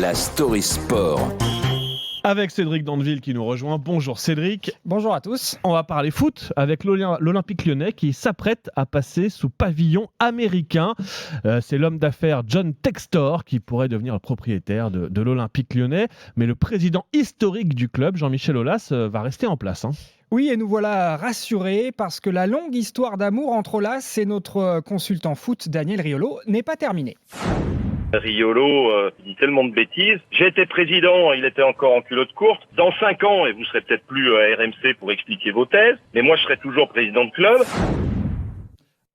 la story sport. Avec Cédric Dandeville qui nous rejoint. Bonjour Cédric. Bonjour à tous. On va parler foot avec l'Olympique Lyonnais qui s'apprête à passer sous pavillon américain. C'est l'homme d'affaires John Textor qui pourrait devenir le propriétaire de l'Olympique Lyonnais. Mais le président historique du club, Jean-Michel Aulas, va rester en place. Oui, et nous voilà rassurés parce que la longue histoire d'amour entre Aulas et notre consultant foot Daniel Riolo n'est pas terminée. Riolo dit tellement de bêtises. J'ai été président, il était encore en culotte courte. Dans 5 ans, et vous serez peut-être plus à RMC pour expliquer vos thèses, mais moi je serai toujours président de club.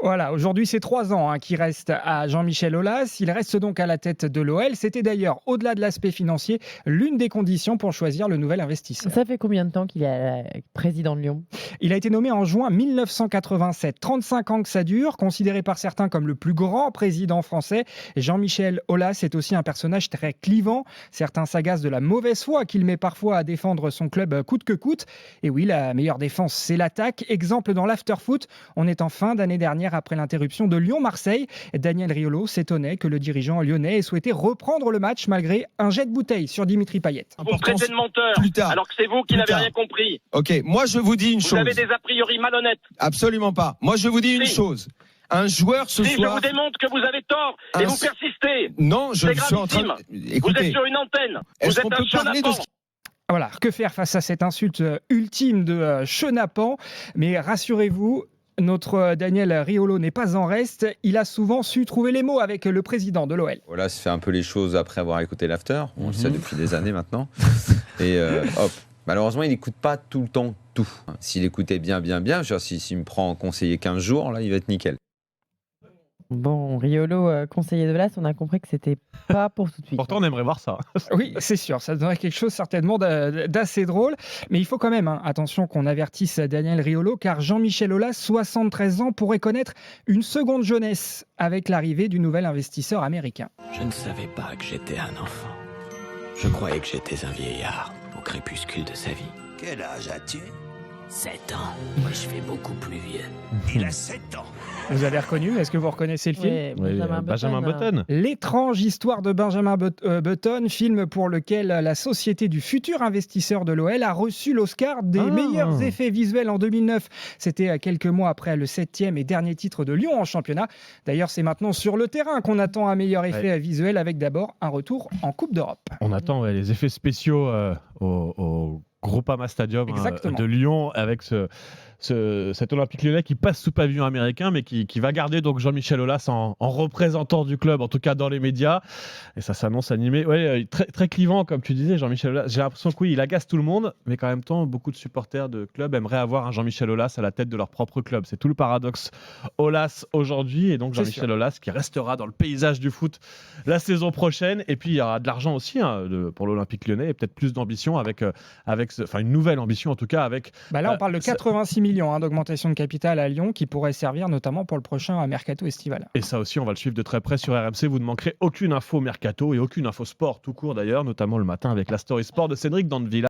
Voilà, aujourd'hui c'est 3 ans qui restent à Jean-Michel Aulas. Il reste donc à la tête de l'OL. C'était d'ailleurs, au-delà de l'aspect financier, l'une des conditions pour choisir le nouvel investisseur. Ça fait combien de temps qu'il est président de Lyon ? Il a été nommé en juin 1987. 35 ans que ça dure, considéré par certains comme le plus grand président français. Jean-Michel Aulas est aussi un personnage très clivant. Certains s'agacent de la mauvaise foi qu'il met parfois à défendre son club coûte que coûte. Et oui, la meilleure défense, c'est l'attaque. Exemple dans l'after-foot, on est en fin d'année dernière après l'interruption de Lyon-Marseille. Daniel Riolo s'étonnait que le dirigeant lyonnais ait souhaité reprendre le match malgré un jet de bouteille sur Dimitri Payet. Vous me traitez de menteur, alors que c'est vous qui n'avez rien compris. Ok, moi je vous dis une chose. Vous avez des a priori malhonnêtes. Absolument pas. Moi je vous dis une chose. Un joueur ce si soir... je vous démontre que vous avez tort et vous persistez. Non, je suis en train de... Écoutez, vous êtes sur une antenne. Est-ce vous qu'on êtes peut un parler de ce... Voilà, que faire face à cette insulte ultime de chenapan. Mais rassurez-vous, notre Daniel Riolo n'est pas en reste. Il a souvent su trouver les mots avec le président de l'OL. Voilà, ça fait un peu les choses après avoir écouté l'after. On le sait depuis des années maintenant. Et hop. Malheureusement, il n'écoute pas tout le temps tout. S'il écoutait bien, s'il me prend en conseiller 15 jours, là, il va être nickel. Bon, Riolo, conseiller de l'As, on a compris que c'était pas pour tout de suite. Pourtant, on aimerait voir ça. Oui, c'est sûr, ça donnerait quelque chose certainement d'assez drôle. Mais il faut quand même, attention qu'on avertisse Daniel Riolo, car Jean-Michel Aulas, 73 ans, pourrait connaître une seconde jeunesse avec l'arrivée du nouvel investisseur américain. Je ne savais pas que j'étais un enfant. Je croyais que j'étais un vieillard au crépuscule de sa vie. Quel âge as-tu ? 7 ans. Moi, je fais beaucoup plus vieux. Il a 7 ans. Vous avez reconnu ? Est-ce que vous reconnaissez le film ? Oui, Benjamin Button. L'étrange histoire de Benjamin Button, film pour lequel la société du futur investisseur de l'OL a reçu l'Oscar des meilleurs effets visuels en 2009. C'était quelques mois après le 7e et dernier titre de Lyon en championnat. D'ailleurs, c'est maintenant sur le terrain qu'on attend un meilleur effet visuel avec d'abord un retour en Coupe d'Europe. On attend les effets spéciaux au Groupama Stadium de Lyon avec cet Olympique Lyonnais qui passe sous pavillon américain mais qui va garder donc Jean-Michel Aulas en représentant du club, en tout cas dans les médias, et ça s'annonce animé. Très, très clivant comme tu disais, Jean-Michel Aulas. J'ai l'impression que oui, il agace tout le monde, mais qu'en même temps beaucoup de supporters de clubs aimeraient avoir un Jean-Michel Aulas à la tête de leur propre club. C'est tout le paradoxe Aulas aujourd'hui, et donc Jean-Michel Aulas qui restera dans le paysage du foot la saison prochaine. Et puis il y aura de l'argent aussi pour l'Olympique Lyonnais et peut-être plus d'ambition avec une nouvelle ambition en tout cas avec... Là on parle de 86 millions d'augmentation de capital à Lyon qui pourrait servir notamment pour le prochain mercato estival. Et ça aussi on va le suivre de très près sur RMC. Vous ne manquerez aucune info mercato et aucune info sport tout court d'ailleurs, notamment le matin avec la story sport de Cédric Dandeville.